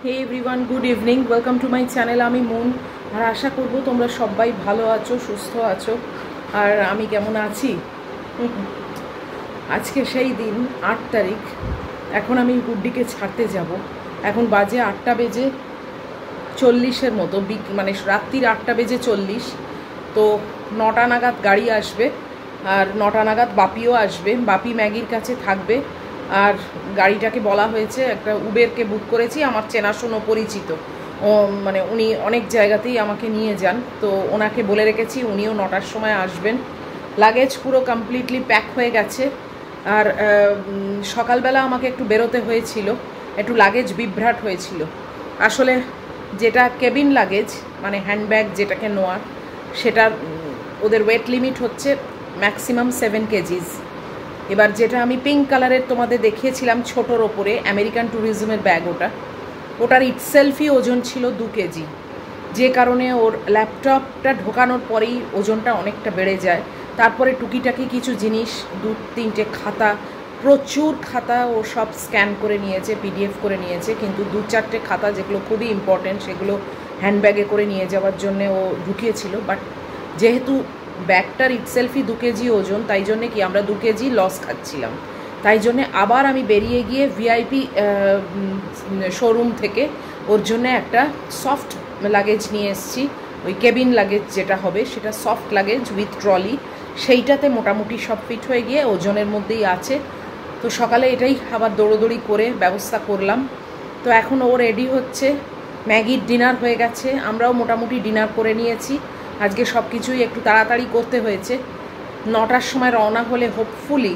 Hey everyone, good evening, welcome to my channel. আমি মুন, আর আশা করব তোমরা সবাই ভালো আছো, সুস্থ আছো। আর আমি কেমন আছি, আজকে সেই দিন 8 তারিখ। এখন আমি গুড্ডিকে ছাড়তে যাব। এখন বাজে 8টা বেজে 40-এর মতো, মানে রাত্রির 8টা বেজে 40। তো 9টা নাগাদ গাড়ি আসবে, আর 9টা নাগাদ বাপিও আসবে। বাপি ম্যাগির কাছে থাকবে। আর গাড়িটাকে বলা হয়েছে, একটা উবেরকে বুক করেছি, আমার চেনাশোনো পরিচিত, ও মানে উনি অনেক জায়গাতেই আমাকে নিয়ে যান। তো ওনাকে বলে রেখেছি, উনিও 9টার সময় আসবেন। লাগেজ পুরো কমপ্লিটলি প্যাক হয়ে গেছে। আর সকালবেলা আমাকে একটু বেরোতে হয়েছিল, একটু লাগেজ বিভ্রাট হয়েছিল। আসলে যেটা কেবিন লাগেজ, মানে হ্যান্ডব্যাগ যেটাকে নেওয়ার, সেটার ওদের ওয়েট লিমিট হচ্ছে ম্যাক্সিমাম 7 কেজিস। এবার যেটা আমি পিঙ্ক কালারের তোমাদের দেখিয়েছিলাম ছোটোর ওপরে, আমেরিকান ট্যুরিজমের ব্যাগ, ওটার ইটসেলফই ওজন ছিল 2 কেজি। যে কারণে ওর ল্যাপটপটা ঢোকানোর পরেই ওজনটা অনেকটা বেড়ে যায়। তারপরে টুকিটাকি কিছু জিনিস, 2-3টে খাতা, প্রচুর খাতা ও সব স্ক্যান করে নিয়েছে, পিডিএফ করে নিয়েছে। কিন্তু 2-4টে খাতা যেগুলো খুবই ইম্পর্টেন্ট, সেগুলো হ্যান্ডব্যাগে করে নিয়ে যাওয়ার জন্যে ও ঢুকিয়েছিল। বাট যেহেতু ব্যাগটার ইটসেলফই 2 কেজি ওজন, তাই জন্যে কি আমরা 2 কেজি লস খাচ্ছিলাম। তাই জন্যে আবার আমি বেরিয়ে গিয়ে ভিআইপি শোরুম থেকে ওর জন্য একটা সফট লাগেজ নিয়ে এসেছি। ওই কেবিন লাগেজ যেটা হবে, সেটা সফট লাগেজ উইথ ট্রলি। সেইটাতে মোটামুটি সব ফিট হয়ে গিয়ে ওজনের মধ্যেই আছে। তো সকালে এটাই আবার দৌড়োদৌড়ি করে ব্যবস্থা করলাম। তো এখন ও রেডি হচ্ছে। ম্যাগির ডিনার হয়ে গেছে, আমরাও মোটামুটি ডিনার করে নিয়েছি। আজকে সব কিছুই একটু তাড়াতাড়ি করতে হয়েছে। 9টার সময় রওনা হলে হোপফুলি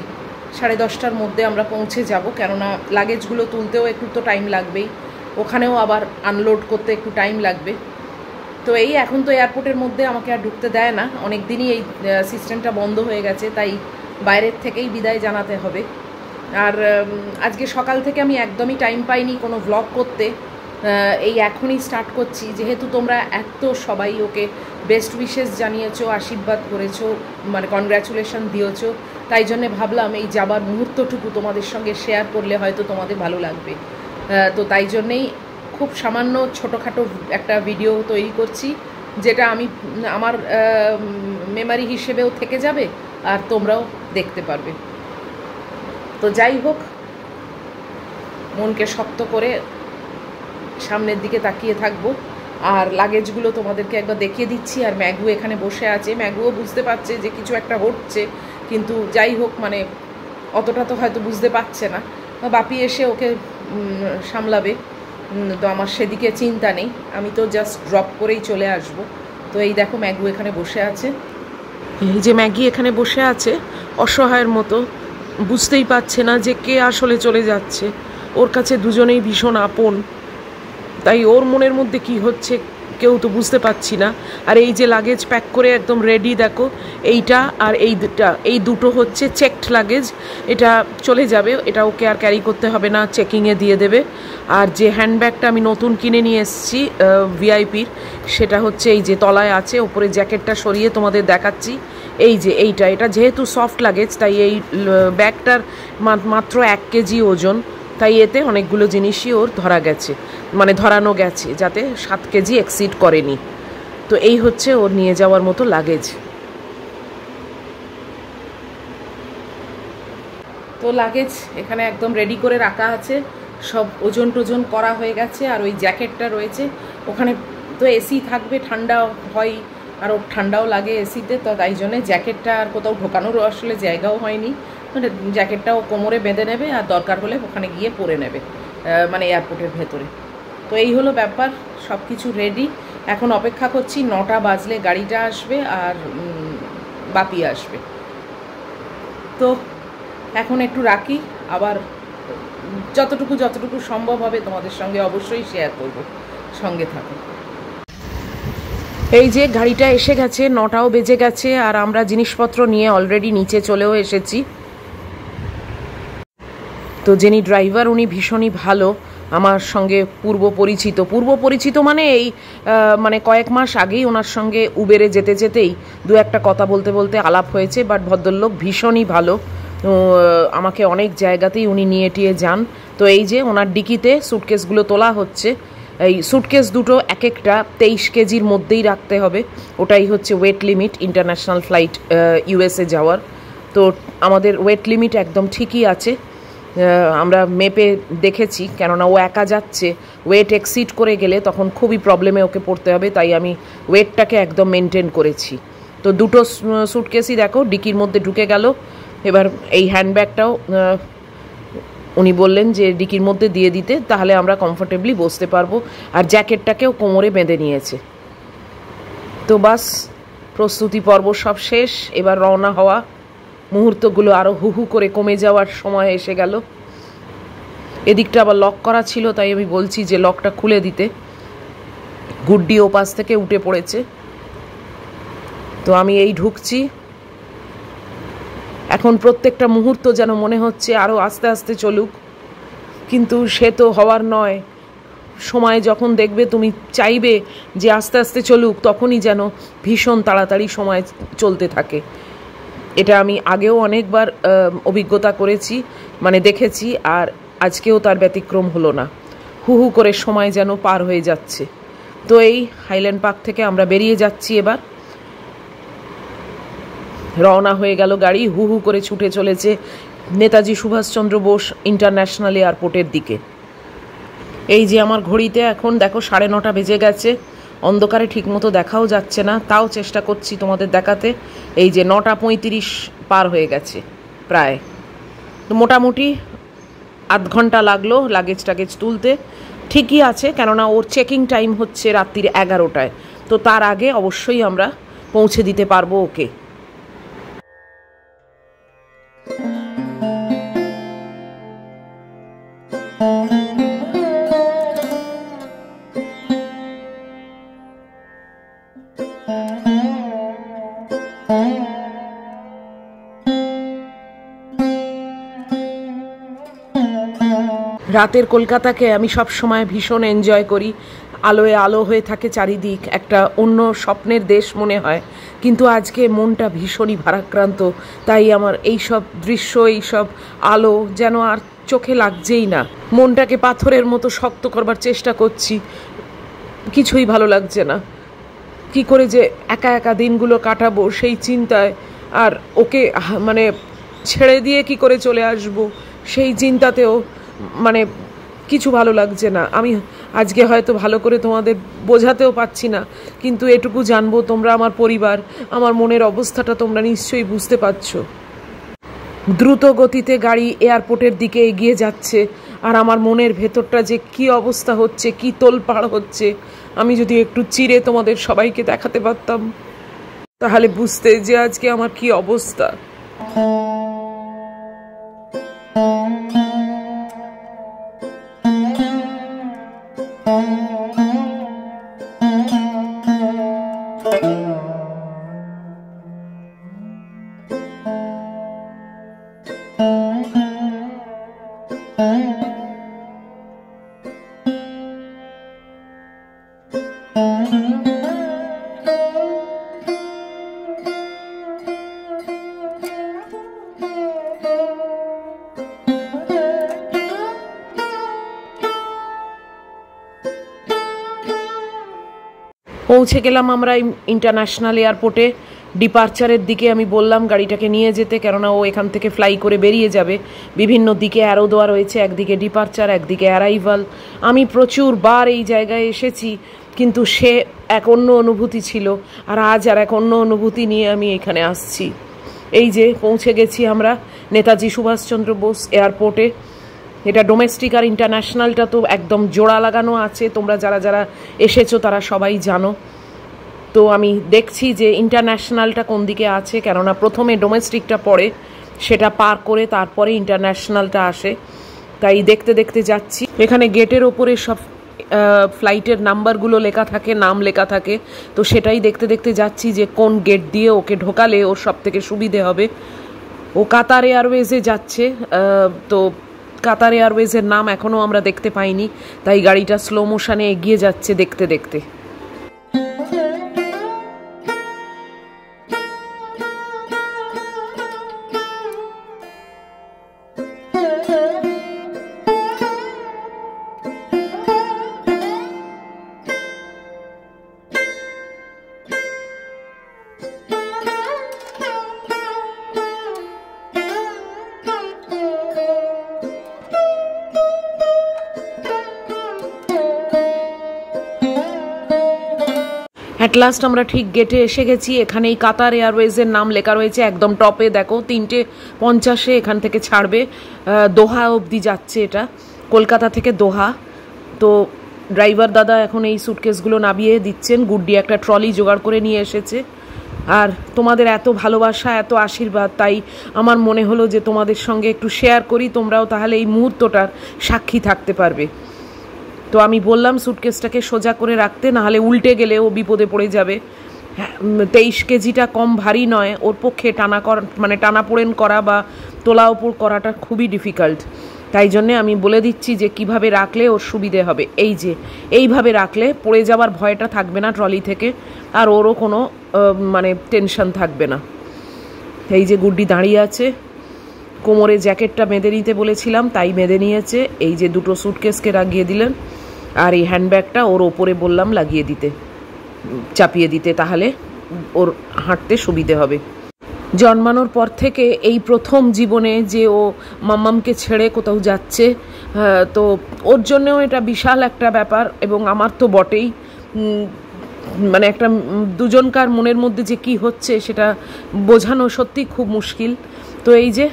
10:30টার মধ্যে আমরা পৌঁছে যাব, কেননা লাগেজগুলো তুলতেও একটু তো টাইম লাগবেই, ওখানেও আবার আনলোড করতে একটু টাইম লাগবে। তো এই এখন তো এয়ারপোর্টের মধ্যে আমাকে আর ঢুকতে দেয় না, অনেক দিনই এই সিস্টেমটা বন্ধ হয়ে গেছে, তাই বাইরের থেকেই বিদায় জানাতে হবে। আর আজকে সকাল থেকে আমি একদমই টাইম পাইনি কোনো ভ্লগ করতে। এই এখনই স্টার্ট করছি, যেহেতু তোমরা এত সবাই ওকে বেস্ট উইশেস জানিয়েছো, আশীর্বাদ করেছো, মানে কনগ্র্যাচুলেশন দিয়েছো, তাই জন্যে ভাবলাম এই যাবার মুহূর্তটুকু তোমাদের সঙ্গে শেয়ার করলে হয়তো তোমাদের ভালো লাগবে। তো তাই জন্যেই খুব সামান্য ছোটোখাটো একটা ভিডিও তৈরি করছি, যেটা আমি আমার মেমারি হিসেবেও থেকে যাবে, আর তোমরাও দেখতে পারবে। তো যাই হোক, মনকে শক্ত করে সামনের দিকে তাকিয়ে থাকবো। আর লাগেজগুলো তোমাদেরকে একবার দেখিয়ে দিচ্ছি। আর ম্যাগু এখানে বসে আছে, ম্যাগুও বুঝতে পারছে যে কিছু একটা হচ্ছে, কিন্তু যাই হোক, মানে অতটা তো হয়তো বুঝতে পারছে না। বাপি এসে ওকে সামলাবে, তো আমার সেদিকে চিন্তা নেই, আমি তো জাস্ট ড্রপ করেই চলে আসব। তো এই দেখো, ম্যাগু এখানে বসে আছে। এই যে ম্যাগি এখানে বসে আছে অসহায়ের মতো, বুঝতেই পারছে না যে কে আসলে চলে যাচ্ছে। ওর কাছে দুজনেই ভীষণ আপন, তাই ওর মনের মধ্যে কি হচ্ছে কেউ তো বুঝতে পারছি না। আর এই যে লাগেজ প্যাক করে একদম রেডি, দেখো এইটা আর এই দুটো হচ্ছে চেকড লাগেজ, এটা চলে যাবে, এটা ওকে আর ক্যারি করতে হবে না, চেকিংয়ে দিয়ে দেবে। আর যে হ্যান্ডব্যাগটা আমি নতুন কিনে নিয়ে এসেছি ভিআইপির, সেটা হচ্ছে এই যে তলায় আছে, ওপরে জ্যাকেটটা সরিয়ে তোমাদের দেখাচ্ছি। এই যে এটা যেহেতু সফট লাগেজ, তাই এই ব্যাগটার মাত্র 1 কেজি ওজন, তাই এতে অনেকগুলো জিনিসই ওর ধরানো গেছে, যাতে 7 কেজি এক্সিড করেনি। তো এই হচ্ছে ওর নিয়ে যাওয়ার মতো লাগেজ। তো লাগেজ এখানে একদম রেডি করে রাখা আছে, সব ওজন টোজন করা হয়ে গেছে। আর ওই জ্যাকেটটা রয়েছে ওখানে, তো এসি থাকবে, ঠান্ডা হয়, আর ওর ঠান্ডাও লাগে এসিতে, তো তাই জন্যে জ্যাকেটটা আর কোথাও ঢোকানোর আসলে জায়গাও হয়নি, মানে জ্যাকেটটাও কোমরে বেঁধে নেবে, আর দরকার হলে ওখানে গিয়ে পরে নেবে, মানে এয়ারপোর্টের ভেতরে। তো এই হলো ব্যাপার, সব কিছু রেডি। এখন অপেক্ষা করছি 9টা বাজলে গাড়িটা আসবে আর বাপি আসবে। তো এখন একটু রাখি, আবার যতটুকু সম্ভব হবে তোমাদের সঙ্গে অবশ্যই শেয়ার করব, সঙ্গে থাকো। এই যে গাড়িটা এসে গেছে, 9টাও বেজে গেছে, আর আমরা জিনিসপত্র নিয়ে অলরেডি নিচে চলেও এসেছি। তো যিনি ড্রাইভার, উনি ভীষণই ভালো, আমার সঙ্গে পূর্ব পরিচিত মানে এই মানে কয়েক মাস আগেই ওনার সঙ্গে উবেরে যেতেই 2-একটা কথা বলতে আলাপ হয়েছে। বাট ভদ্রলোক ভীষণই ভালো, আমাকে অনেক জায়গাতেই উনি নিয়ে টিয়ে যান। তো এই যে ওনার ডিকিতে সুটকেসগুলো তোলা হচ্ছে, এই সুটকেস দুটো এক একটা 23 কেজির মধ্যেই রাখতে হবে, ওটাই হচ্ছে weight limit international flight USA যাওয়ার। তো আমাদের ওয়েট লিমিট একদম ঠিকই আছে, আমরা মেপে দেখেছি, কেননা ও একা যাচ্ছে, ওয়েট এক্সিড করে গেলে তখন খুবই প্রবলেমে ওকে পড়তে হবে, তাই আমি ওয়েটটাকে একদম মেনটেন করেছি। তো দুটো সুটকেসই দেখো ডিকির মধ্যে ঢুকে গেল। এবার এই হ্যান্ডব্যাগটাও উনি বললেন যে ডিকির মধ্যে দিয়ে দিতে, তাহলে আমরা কমফোর্টেবলি বসতে পারবো, আর জ্যাকেটটাকেও কোমরে বেঁধে নিয়েছে। তো বাস প্রস্তুতি পর্ব সব শেষ, এবার রওনা হওয়া। মুহূর্তগুলো আরও হু করে কমে যাওয়ার সময় এসে গেল। এদিকটা আবার লক করা ছিল, তাই আমি বলছি যে লকটা খুলে দিতে। গুড্ডি ওপাশ থেকে উঠে পড়েছে, তো আমি এই ঢুকছি। এখন প্রত্যেকটা মুহূর্ত যেন মনে হচ্ছে আরও আস্তে আস্তে চলুক, কিন্তু সে তো হওয়ার নয়। সময় যখন দেখবে তুমি চাইবে যে আস্তে আস্তে চলুক, তখনই যেন ভীষণ তাড়াতাড়ি সময় চলতে থাকে। এটা আমি আগেও অনেকবার অভিজ্ঞতা করেছি, মানে দেখেছি, আর আজকেও তার ব্যতিক্রম হলো না। হু করে সময় যেন পার হয়ে যাচ্ছে। তো এই হাইল্যান্ড পার্ক থেকে আমরা বেরিয়ে যাচ্ছি, এবার রওনা হয়ে গেল গাড়ি, হু করে ছুটে চলেছে নেতাজি সুভাষচন্দ্র বোস ইন্টারন্যাশনাল এয়ারপোর্টের দিকে। এই যে আমার ঘড়িতে এখন দেখো 9:30 বেজে গেছে, অন্ধকারে ঠিকমতো দেখাও যাচ্ছে না, তাও চেষ্টা করছি তোমাদের দেখাতে। এই যে 9:35 পার হয়ে গেছে প্রায়। তো মোটামুটি আধ ঘন্টা লাগলো লাগেজ টাগেজ তুলতে। ঠিকই আছে, কেননা ওর চেকিং টাইম হচ্ছে রাত্রির 11টায়, তো তার আগে অবশ্যই আমরা পৌঁছে দিতে পারবো ওকে। রাতের কলকাতাকে আমি সব সময় ভীষণ এনজয় করি। আলোয় আলো হয়ে থাকে চারিদিক, একটা অন্য স্বপ্নের দেশ মনে হয়, কিন্তু আজকে মনটা ভীষণই ভারাক্রান্ত। তাই আমার এই সব দৃশ্য, এই সব আলো যেন আর চোখে লাগছেই না। মনটাকে পাথরের মতো শক্ত করবার চেষ্টা করছি, কিছুই ভালো লাগছে না। কি করে যে একা একা দিনগুলো কাটাবো সেই চিন্তায়, আর ওকে মানে ছেড়ে দিয়ে কি করে চলে আসবো সেই চিন্তাতেও মানে কিছু ভালো লাগছে না। আমি আজকে হয়তো ভালো করে তোমাদের বোঝাতেও পারছি না, কিন্তু এটুকু জানবো তোমরা আমার পরিবার, আমার মনের অবস্থাটা তোমরা নিশ্চয়ই বুঝতে পারছো। দ্রুত গতিতে গাড়ি এয়ারপোর্টের দিকে এগিয়ে যাচ্ছে, আর আমার মনের ভেতরটা যে কি অবস্থা হচ্ছে, কি তোলপাড় হচ্ছে, আমি যদি একটু চিরে তোমাদের সবাইকে দেখাতে পারতাম, তাহলে বুঝতে যে আজকে আমার কি অবস্থা। পৌঁছে গেলাম আমরা ইন্টারন্যাশনাল এয়ারপোর্টে। ডিপার্চারের দিকে আমি বললাম গাড়িটাকে নিয়ে যেতে, কেননা ও এখান থেকে ফ্লাই করে বেরিয়ে যাবে। বিভিন্ন দিকে অ্যারো দেওয়া রয়েছে, একদিকে ডিপার্চার, একদিকে অ্যারাইভাল। আমি প্রচুর বার এই জায়গায় এসেছি, কিন্তু সে এক অন্য অনুভূতি ছিল, আর আজ আর এক অন্য অনুভূতি নিয়ে আমি এখানে আসছি। এই যে পৌঁছে গেছি আমরা নেতাজি সুভাষচন্দ্র বোস এয়ারপোর্টে। এটা ডোমেস্টিক আর ইন্টারন্যাশনালটা তো একদম জোড়া লাগানো আছে, তোমরা যারা যারা এসেছো তারা সবাই জানো। তো আমি দেখছি যে ইন্টারন্যাশনালটা কোন দিকে আছে, কেননা প্রথমে ডোমেস্টিকটা পড়ে, সেটা পার করে তারপরে ইন্টারন্যাশনালটা আসে, তাই দেখতে দেখতে যাচ্ছি। এখানে গেটের ওপরে সব ফ্লাইটের নাম্বারগুলো লেখা থাকে, নাম লেখা থাকে, তো সেটাই দেখতে দেখতে যাচ্ছি যে কোন গেট দিয়ে ওকে ঢোকালে ওর সব থেকে সুবিধে হবে। ও কাতার এয়ারওয়েজে যাচ্ছে, তো কাতার এয়ারওয়েজের নাম এখনও আমরা দেখতে পাইনি, তাই গাড়িটা স্লো মোশনে এগিয়ে যাচ্ছে দেখতে দেখতে। অ্যাট লাস্ট আমরা ঠিক গেটে এসে গেছি। এখানেই কাতার এয়ারওয়েজের নাম লেখা রয়েছে একদম টপে, দেখো 3:50 এখান থেকে ছাড়বে, দোহা অবধি যাচ্ছে এটা, কলকাতা থেকে দোহা। তো ড্রাইভার দাদা এখন এই সুটকেসগুলো নামিয়ে দিচ্ছেন। গুড্ডি একটা ট্রলি জোগাড় করে নিয়ে এসেছে। আর তোমাদের এত ভালোবাসা, এত আশীর্বাদ, তাই আমার মনে হলো যে তোমাদের সঙ্গে একটু শেয়ার করি, তোমরাও তাহলে এই মুহূর্তটার সাক্ষী থাকতে পারবে। তো আমি বললাম সুটকেসটাকে সোজা করে রাখতে, নাহলে উল্টে গেলে ও বিপদে পড়ে যাবে। 23 কেজিটা কম ভারী নয়, ওর পক্ষে টানাপোড়েন করা বা তোলা ওপর করাটা খুবই ডিফিকাল্ট। তাই জন্যে আমি বলে দিচ্ছি যে কিভাবে রাখলে ওর সুবিধে হবে। এই যে এইভাবে রাখলে পড়ে যাওয়ার ভয়টা থাকবে না ট্রলি থেকে, আর ওরও কোনো টেনশন থাকবে না। এই যে গুড্ডি দাঁড়িয়ে আছে, কোমরে জ্যাকেটটা বেঁধে নিতে বলেছিলাম তাই বেঁধে নিয়েছে। এই যে দুটো সুটকেসকে লাগিয়ে দিলেন, আর এই হ্যান্ডব্যাগটা ওর ওপরে বললাম লাগিয়ে দিতে, চাপিয়ে দিতে, তাহলে ওর হাঁটতে সুবিধে হবে। জন্মানোর পর থেকে এই প্রথম জীবনে যে ও মাম্মামকে ছেড়ে কোথাও যাচ্ছে, তো ওর জন্যও এটা বিশাল একটা ব্যাপার, এবং আমার তো বটেই। একটা দুজনকার মনের মধ্যে যে কি হচ্ছে সেটা বোঝানো সত্যি খুব মুশকিল। তো এই যে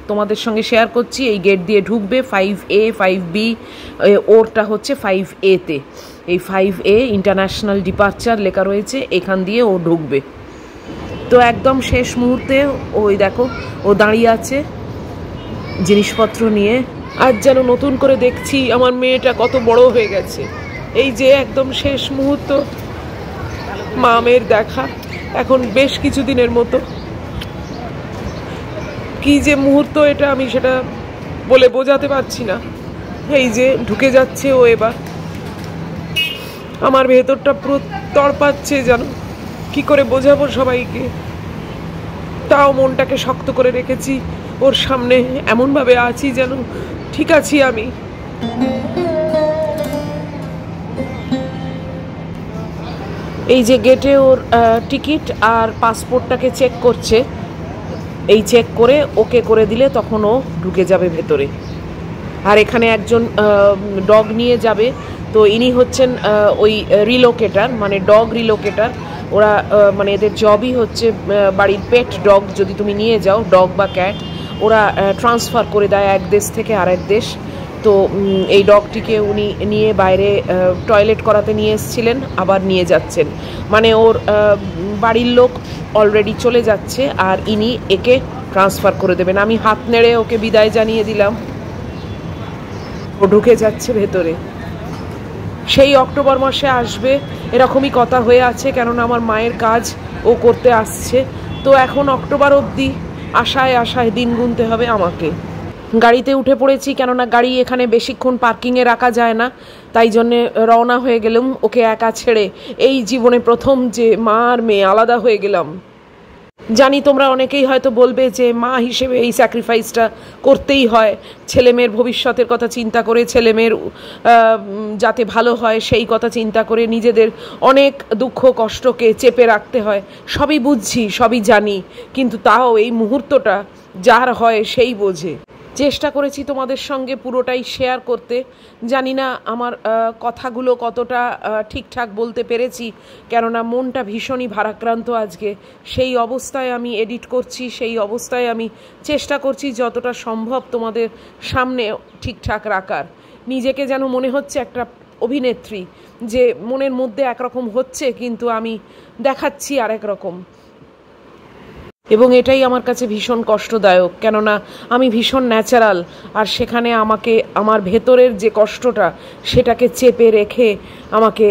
তোমাদের সঙ্গে শেয়ার করছি, এই গেট দিয়ে ঢুকবে 5A 5B, ওরটা হচ্ছে 5A-তে। এই 5A ইন্টারন্যাশনাল ডিপার্চার লেখা রয়েছে, এখান দিয়ে ও ঢুকবে। তো একদম শেষ মুহূর্তে ওই দেখো ও দাঁড়িয়ে আছে জিনিসপত্র নিয়ে। আজ যেন নতুন করে দেখছি আমার মেয়েটা কত বড় হয়ে গেছে। এই যে একদম শেষ মুহূর্ত, মা মেয়ের দেখা, এখন বেশ কিছুদিনের মতো। কি যে মুহূর্ত এটা, আমি সেটা বলে বোঝাতে পারছি না। এই যে ঢুকে যাচ্ছে ও এবার, আমার ভেতরটা পুরো তড়পাচ্ছে, যেন কি করে বোঝাবো সবাইকে। তাও মনটাকে শক্ত করে রেখেছি, ওর সামনে এমনভাবে আছি যেন ঠিক আছি আমি। এই যে গেটে ওর টিকিট আর পাসপোর্টটাকে চেক করছে, এই চেক করে ওকে করে দিলে তখন ও ঢুকে যাবে ভেতরে। আর এখানে একজন ডগ নিয়ে যাবে, তো ইনি হচ্ছেন ওই রিলোকেটার, ডগ রিলোকেটার। ওরা এদের জবই হচ্ছে বাড়ির পেট ডগ যদি তুমি নিয়ে যাও, ডগ বা ক্যাট, ওরা ট্রান্সফার করে দেয় এক দেশ থেকে আরেক দেশ। তো এই ডগটিকে উনি নিয়ে বাইরে টয়লেট করাতে নিয়ে এসেছিলেন, আবার নিয়ে যাচ্ছেন, ওর বাড়ির লোক অলরেডি চলে যাচ্ছে আর ইনি একে ট্রান্সফার করে দেবেন। আমি হাত নেড়ে ওকে বিদায় জানিয়ে দিলাম, ও ঢুকে যাচ্ছে ভেতরে। সেই অক্টোবর মাসে আসবে এরকমই কথা হয়ে আছে, কেননা আমার মায়ের কাজ ও করতে আসছে। তো এখন অক্টোবর অবধি আশায় আশায় দিন গুনতে হবে আমাকে। গাড়িতে উঠে পড়েছি, কেননা গাড়ি এখানে বেশিক্ষণ পার্কিংয়ে রাখা যায় না, তাই জন্যে রওনা হয়ে গেলাম ওকে একা ছেড়ে। এই জীবনে প্রথম যে মা আর মেয়ে আলাদা হয়ে গেলাম। জানি তোমরা অনেকেই হয়তো বলবে যে মা হিসেবে এই স্যাক্রিফাইসটা করতেই হয়, ছেলে মেয়ের ভবিষ্যতের কথা চিন্তা করে, ছেলে মেয়ের যাতে ভালো হয় সেই কথা চিন্তা করে নিজেদের অনেক দুঃখ কষ্টকে চেপে রাখতে হয়। সবই বুঝছি, সবই জানি, কিন্তু তাও এই মুহূর্তটা যার হয় সেই বোঝে। চেষ্টা করেছি তোমাদের সঙ্গে পুরোটাই শেয়ার করতে। জানি না আমার কথাগুলো কতটা ঠিকঠাক বলতে পেরেছি, কেননা মনটা ভীষণই ভারাক্রান্ত আজকে। সেই অবস্থায় আমি এডিট করছি, সেই অবস্থায় আমি চেষ্টা করছি যতটা সম্ভব তোমাদের সামনে ঠিকঠাক রাখার। নিজেকে যেন মনে হচ্ছে একটা অভিনেত্রী, যে মনের মধ্যে একরকম হচ্ছে কিন্তু আমি দেখাচ্ছি আরেক রকম। এবং এটাই আমার কাছে ভীষণ কষ্টদায়ক, কেননা আমি ভীষণ ন্যাচারাল, আর সেখানে আমাকে আমার ভেতরের যে কষ্টটা সেটাকে চেপে রেখে আমাকে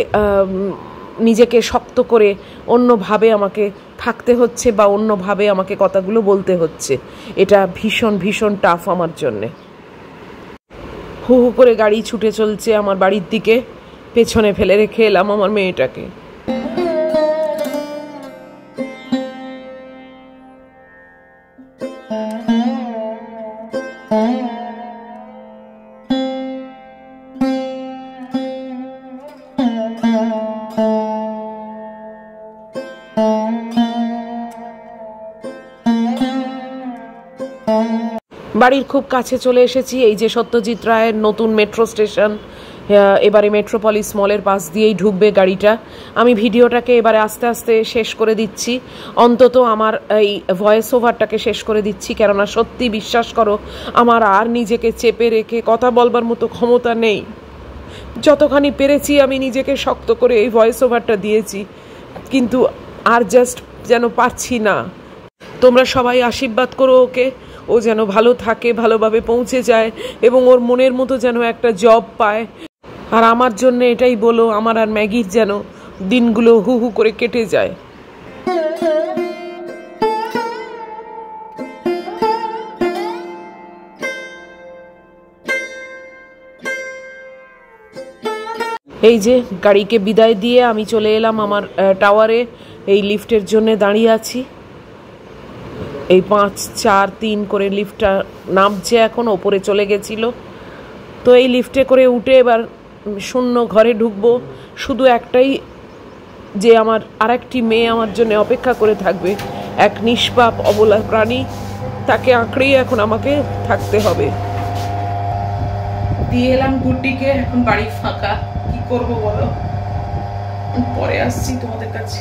নিজেকে শক্ত করে অন্যভাবে আমাকে থাকতে হচ্ছে, বা অন্যভাবে আমাকে কথাগুলো বলতে হচ্ছে। এটা ভীষণ ভীষণ টাফ আমার জন্যে। হু হু করে গাড়ি ছুটে চলছে আমার বাড়ির দিকে, পেছনে ফেলে রেখে এলাম আমার মেয়েটাকে। বাড়ির খুব কাছে চলে এসেছি। এই যে সত্যজিৎ রায়ের নতুন মেট্রো স্টেশন, এবারে মেট্রোপলিস মলের পাশ দিয়েই ঢুকবে গাড়িটা। আমি ভিডিওটাকে এবারে আস্তে আস্তে শেষ করে দিচ্ছি, অন্তত আমার এই ভয়েস ওভারটাকে শেষ করে দিচ্ছি, কেননা সত্যি বিশ্বাস করো আমার আর নিজেকে চেপে রেখে কথা বলবার মতো ক্ষমতা নেই। যতখানি পেরেছি আমি নিজেকে শক্ত করে এই ভয়েস ওভারটা দিয়েছি, কিন্তু আর জাস্ট যেন পারছি না। তোমরা সবাই আশীর্বাদ করো ওকে, ও যেন ভালো থাকে, ভালোভাবে পৌঁছে যায় এবং ওর মনের মতো যেন একটা জব পায়। আর আমার জন্য এটাই বলো, আমার আর ম্যাগির যেন দিনগুলো হু হু করে কেটে যায়। এই যে গাড়িকে বিদায় দিয়ে আমি চলে এলাম আমার টাওয়ারে। এই লিফটের জন্য দাঁড়িয়ে আছি। এই 5 4 3 করে লিফটটা নামছে, এখন ওপরে চলে গেছিল। তো এই লিফটে করে উঠে এবার শূন্য ঘরে ঢুকবো। শুধু একটাই, যে আমার আরেকটি মেয়ে আমার জন্য অপেক্ষা করে থাকবে, এক নিষ্পাপ অবলা প্রাণী, তাকে আঁকড়েই এখন আমাকে থাকতে হবে। দিয়ে এলাম গুড্ডিকে, এখন বাড়ি ফাঁকা, কি করবো বলো, পরে আসছি তোমাদের কাছে।